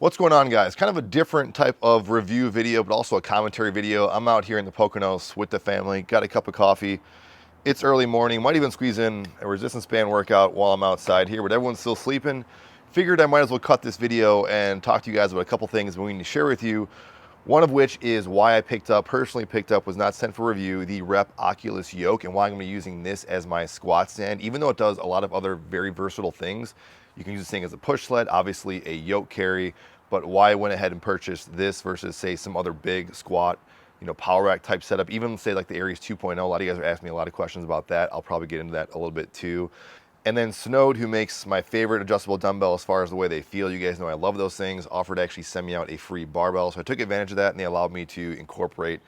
What's going on, guys? Kind of a different type of review video, but also a commentary video. I'm out here in the Poconos with the family, got a cup of coffee. It's early morning, might even squeeze in a resistance band workout while I'm outside here, but everyone's still sleeping. Figured I might as well cut this video and talk to you guys about a couple things we need to share with you. One of which is why I personally picked up, was not sent for review, the Rep Oculus Yoke, and why I'm going to be using this as my squat stand. Even though it does a lot of other very versatile things, you can use this thing as a push sled, obviously a yoke carry, but why I went ahead and purchased this versus say some other big squat, power rack type setup, even say like the Aries 2.0. A lot of you guys are asking me a lot of questions about that. I'll probably get into that a little bit too. And then Snowed, who makes my favorite adjustable dumbbell as far as the way they feel. You guys know I love those things. Offered to actually send me out a free barbell. So I took advantage of that, and they allowed me to incorporate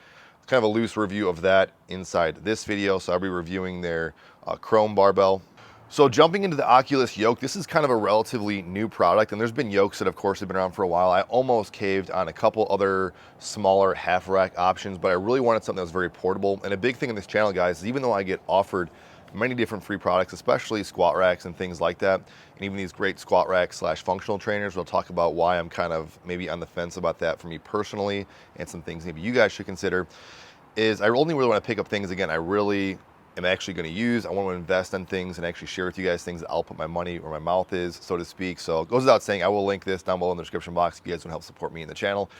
kind of a loose review of that inside this video. So I'll be reviewing their Chrome barbell. So jumping into the Oculus Yoke, this is kind of a relatively new product, and there's been yokes that of course have been around for a while. I almost caved on a couple other smaller half rack options, but I really wanted something that was very portable. And a big thing in this channel, guys, is even though I get offered many different free products, especially squat racks and things like that, and even these great squat racks / functional trainers, we'll talk about why I'm kind of maybe on the fence about that for me personally, and some things maybe you guys should consider, is I only really want to pick up things, again, I really am actually going to use. I want to invest in things and actually share with you guys things that I'll put my money where my mouth is, so to speak. So it goes without saying, I will link this down below in the description box if you guys want to help support me in the channel.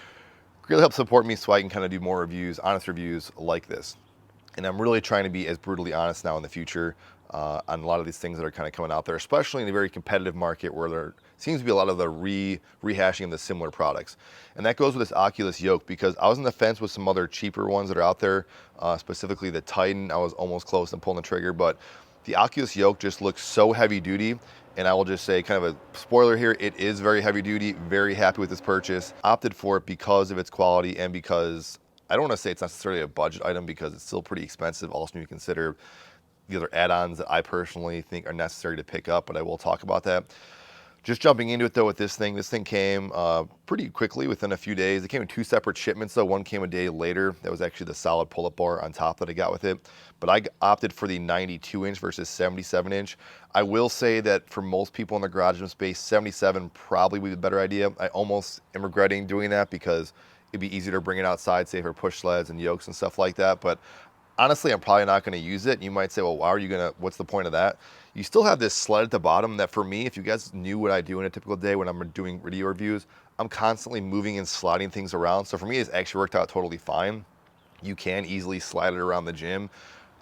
Really help support me so I can kind of do more reviews, honest reviews like this. And I'm really trying to be as brutally honest now in the future on a lot of these things that are kind of coming out there, especially in a very competitive market where there seems to be a lot of the rehashing of the similar products. And that goes with this Oculus Yoke, because I was on the fence with some other cheaper ones that are out there, specifically the Titan. I was almost close to pulling the trigger, but the Oculus Yoke just looks so heavy duty. And I will just say, kind of a spoiler here, it is very heavy duty. Very happy with this purchase. Opted for it because of its quality and because I don't want to say it's necessarily a budget item, because it's still pretty expensive. Also, you consider the other add-ons that I personally think are necessary to pick up, but I will talk about that. Just jumping into it though with this thing came pretty quickly within a few days. It came in 2 separate shipments though. One came a day later. That was actually the solid pull-up bar on top that I got with it. But I opted for the 92-inch versus 77-inch. I will say that for most people in the garage gym space, 77 probably would be a better idea. I almost am regretting doing that, because it'd be easier to bring it outside, say for push sleds and yokes and stuff like that. But honestly, I'm probably not going to use it. You might say, well, why are you going to, what's the point of that? You still have this sled at the bottom that, for me, if you guys knew what I do in a typical day when I'm doing video reviews, I'm constantly moving and sliding things around. So for me, it's actually worked out totally fine. You can easily slide it around the gym.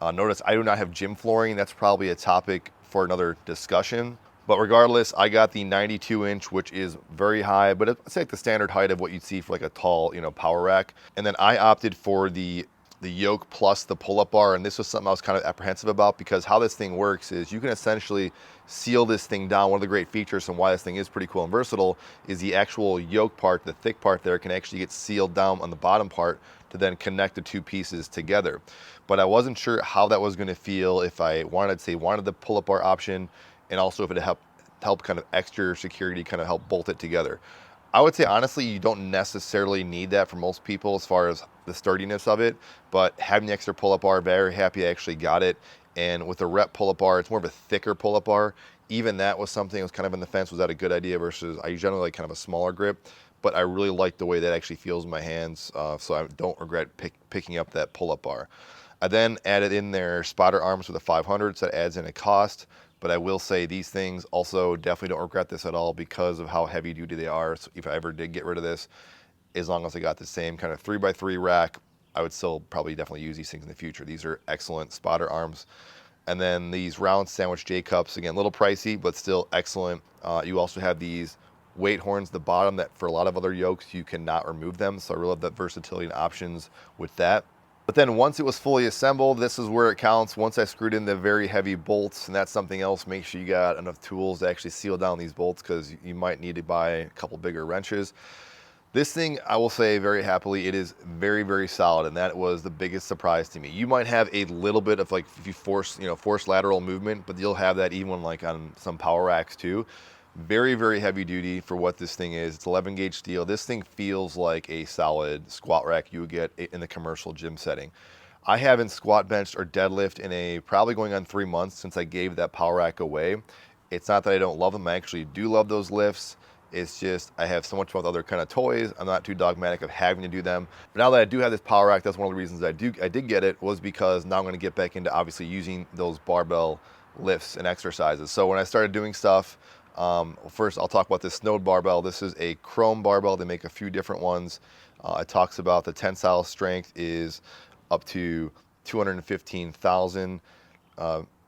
Notice I do not have gym flooring. That's probably a topic for another discussion. But regardless, I got the 92-inch, which is very high, but it's like the standard height of what you'd see for like a tall, power rack. And then I opted for the yoke plus the pull-up bar, and this was something I was kind of apprehensive about, because how this thing works is you can essentially seal this thing down. One of the great features and why this thing is pretty cool and versatile is the actual yoke part, the thick part there, can actually get sealed down on the bottom part to then connect the 2 pieces together. But I wasn't sure how that was going to feel if I wanted the pull-up bar option, and also if it help kind of extra security, kind of help bolt it together. I would say, honestly, you don't necessarily need that for most people as far as the sturdiness of it, but having the extra pull-up bar, very happy I actually got it. And with the Rep pull-up bar, it's more of a thicker pull-up bar. Even that was something I was kind of in the fence. Was that a good idea versus I generally like kind of a smaller grip, but I really like the way that actually feels in my hands, so I don't regret picking up that pull-up bar. I then added in their spotter arms with a 500, so that adds in a cost. But I will say these things also definitely don't regret this at all, because of how heavy duty they are. So if I ever did get rid of this, as long as I got the same kind of 3x3 rack, I would still probably definitely use these things in the future. These are excellent spotter arms. And then these round sandwich J cups, again, a little pricey, but still excellent. You also have these weight horns at the bottom that for a lot of other yokes, you cannot remove them. So I really love that versatility and options with that. But then once it was fully assembled, this is where it counts. Once I screwed in the very heavy bolts, and that's something else, make sure you got enough tools to actually seal down these bolts, because you might need to buy a couple bigger wrenches. This thing, I will say very happily, it is very, very solid, and that was the biggest surprise to me. You might have a little bit of, like, if you force lateral movement, but you'll have that even like on some power racks too. Very, very heavy duty for what this thing is. It's 11 gauge steel. This thing feels like a solid squat rack you would get in the commercial gym setting. I haven't squat benched or deadlift in probably going on 3 months since I gave that power rack away. It's not that I don't love them. I actually do love those lifts. It's just I have so much about other kind of toys. I'm not too dogmatic of having to do them. But now that I do have this power rack, that's one of the reasons I did get it, was because now I'm going to get back into obviously using those barbell lifts and exercises. So when I started doing stuff, first I'll talk about this Snowed barbell. This is a chrome barbell. They make a few different ones. It talks about the tensile strength is up to 215,000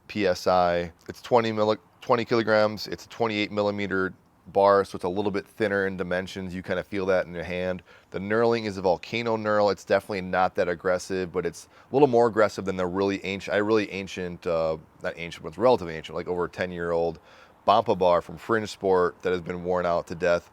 psi. It's 20 kilograms. It's a 28 millimeter bar, so it's a little bit thinner in dimensions. You kind of feel that in your hand. The knurling is a volcano knurl. It's definitely not that aggressive, but it's a little more aggressive than the really ancient, not ancient, but it's relatively ancient, like over 10-year-old Bampa bar from Fringe Sport that has been worn out to death.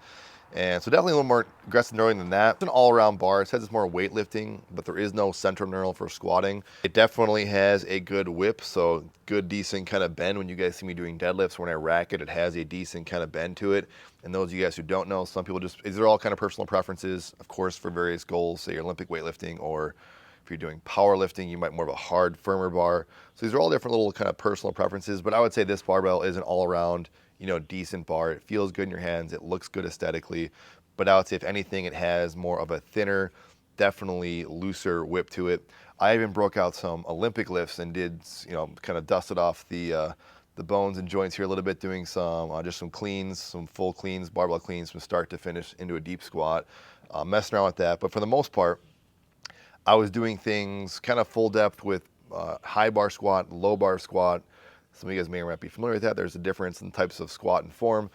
And so definitely a little more aggressive knurling than that. It's an all-around bar. It says it's more weightlifting, but there is no central knurl for squatting. It definitely has a good whip, so good, decent kind of bend. When you guys see me doing deadlifts, when I rack it, it has a decent kind of bend to it. And those of you guys who don't know, some people these are all kind of personal preferences, of course, for various goals, say your Olympic weightlifting, or if you're doing powerlifting, you might more of a hard, firmer bar. So these are all different little kind of personal preferences, but I would say this barbell is an all-around, decent bar. It feels good in your hands. It looks good aesthetically. But I would say if anything, it has more of a thinner, definitely looser whip to it. I even broke out some Olympic lifts and did, kind of dusted off the bones and joints here a little bit, doing just some cleans, some full cleans, barbell cleans from start to finish into a deep squat, messing around with that. But for the most part, I was doing things kind of full depth with high bar squat, low bar squat. Some of you guys may or may not be familiar with that. There's a difference in types of squat and form,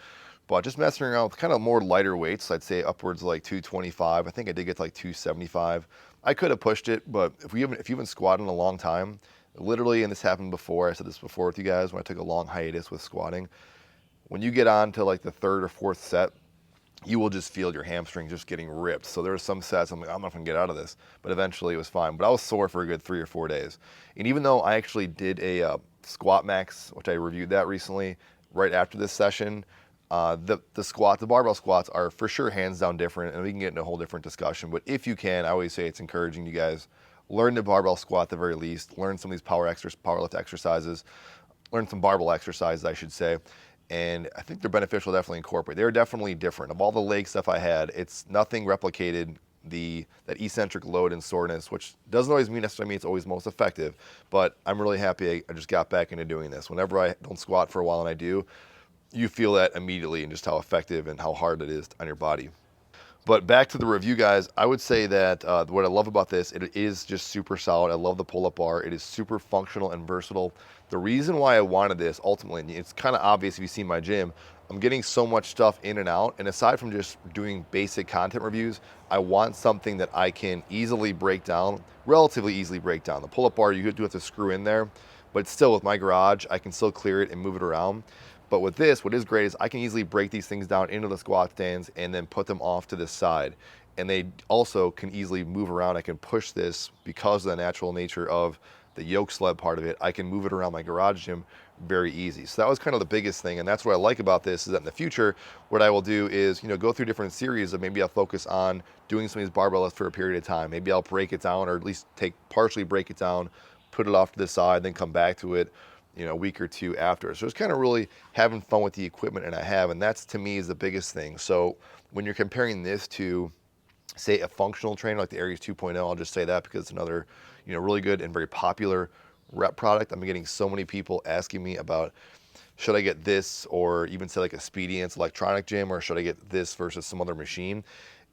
but just messing around with kind of more lighter weights. I'd say upwards like 225. I think I did get to like 275. I could have pushed it, but if you've been squatting a long time, literally, and this happened before, I said this before with you guys when I took a long hiatus with squatting, when you get on to like the third or fourth set, you will just feel your hamstring just getting ripped. So there were some sets I'm like, I'm not gonna get out of this, but eventually it was fine. But I was sore for a good 3 or 4 days. And even though I actually did a squat max, which I reviewed that recently, right after this session, the barbell squats are for sure hands down different, and we can get into a whole different discussion. But if you can, I always say it's encouraging you guys learn the barbell squat at the very least, learn some of these power lift exercises, learn some barbell exercises, I should say. And I think they're beneficial to definitely incorporate. They're definitely different. Of all the leg stuff I had, it's nothing replicated that eccentric load and soreness, which doesn't always necessarily mean it's always most effective, but I'm really happy I just got back into doing this. Whenever I don't squat for a while and I do, you feel that immediately and just how effective and how hard it is on your body. But back to the review, guys, I would say that what I love about this, it is just super solid. I love the pull-up bar. It is super functional and versatile. The reason why I wanted this, ultimately, and it's kind of obvious if you see my gym, I'm getting so much stuff in and out. And aside from just doing basic content reviews, I want something that I can easily break down, relatively easily break down. The pull-up bar, you do have to screw in there, but still with my garage, I can still clear it and move it around. But with this, what is great is I can easily break these things down into the squat stands and then put them off to the side. And they also can easily move around. I can push this because of the natural nature of the yoke sled part of it. I can move it around my garage gym very easy. So that was kind of the biggest thing. And that's what I like about this, is that in the future, what I will do is, go through different series of maybe I'll focus on doing some of these barbell lifts for a period of time. Maybe I'll break it down, or at least partially break it down, put it off to the side, then come back to it, a week or two after. So it's kind of really having fun with the equipment, and that's, to me, is the biggest thing. So when you're comparing this to, say, a functional trainer like the Aries 2.0, I'll just say that because it's another, really good and very popular rep product. I'm getting so many people asking me about, should I get this, or even say like a Speediance electronic gym, or should I get this versus some other machine?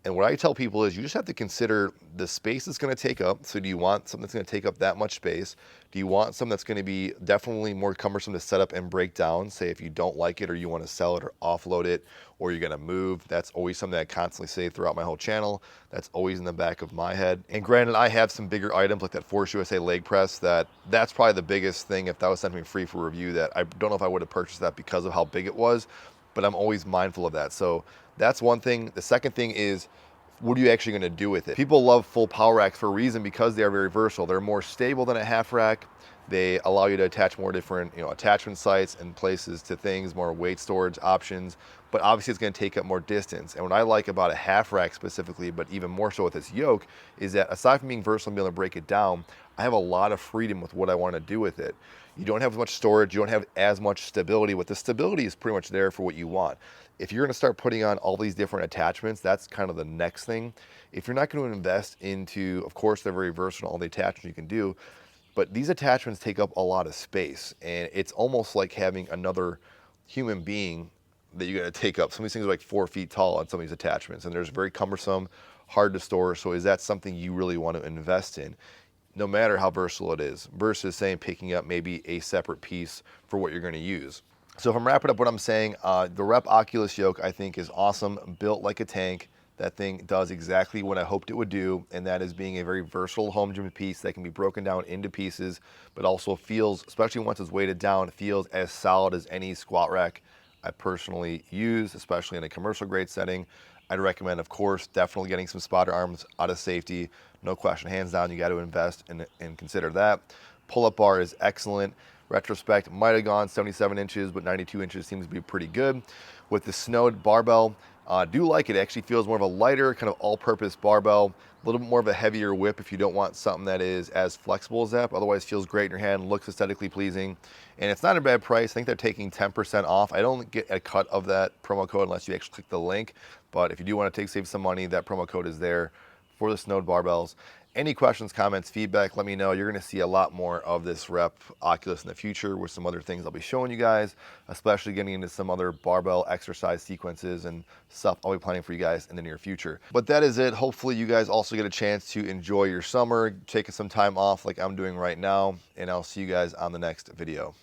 And what I tell people is you just have to consider the space it's going to take up. So do you want something that's going to take up that much space? Do you want something that's going to be definitely more cumbersome to set up and break down? Say if you don't like it, or you want to sell it or offload it, or you're going to move. That's always something I constantly say throughout my whole channel. That's always in the back of my head. And granted, I have some bigger items like that Force USA leg press. That's probably the biggest thing. If that was sent to me free for review, that I don't know if I would have purchased that because of how big it was, but I'm always mindful of that. So that's one thing. The second thing is, what are you actually going to do with it? People love full power racks for a reason, because they are very versatile. They're more stable than a half rack. They allow you to attach more different, attachment sites and places to things, more weight storage options, but obviously it's going to take up more distance. And what I like about a half rack specifically, but even more so with this yoke, is that aside from being versatile and being able to break it down, I have a lot of freedom with what I want to do with it. You don't have as much storage, you don't have as much stability, but the stability is pretty much there for what you want. If you're going to start putting on all these different attachments, that's kind of the next thing. If you're not going to invest into, of course, they're very versatile, all the attachments you can do, but these attachments take up a lot of space, and it's almost like having another human being that you got to take up. Some of these things are like 4 feet tall on some of these attachments, and they're very cumbersome, hard to store. So is that something you really want to invest in, no matter how versatile it is, versus saying picking up maybe a separate piece for what you're going to use? So if I'm wrapping up what I'm saying, the Rep Oculus yoke I think is awesome, built like a tank. That thing does exactly what I hoped it would do, and that is being a very versatile home gym piece that can be broken down into pieces, but also feels, especially once it's weighted down, feels as solid as any squat rack I personally use, especially in a commercial grade setting. I'd recommend, of course, definitely getting some spotter arms out of safety. No question, hands down, you got to invest and consider that. Pull-up bar is excellent. Retrospect, might have gone 77 inches, but 92 inches seems to be pretty good. With the Snowed barbell, do like it. It actually feels more of a lighter, kind of all-purpose barbell, a little bit more of a heavier whip if you don't want something that is as flexible as that, but otherwise feels great in your hand, looks aesthetically pleasing, and it's not a bad price. I think they're taking 10% off. I don't get a cut of that promo code unless you actually click the link, but if you do want to save some money, that promo code is there for the Snowed barbells. Any questions, comments, feedback, let me know. You're going to see a lot more of this Rep Oculus in the future with some other things I'll be showing you guys, especially getting into some other barbell exercise sequences and stuff I'll be planning for you guys in the near future. But that is it. Hopefully you guys also get a chance to enjoy your summer, taking some time off like I'm doing right now, and I'll see you guys on the next video.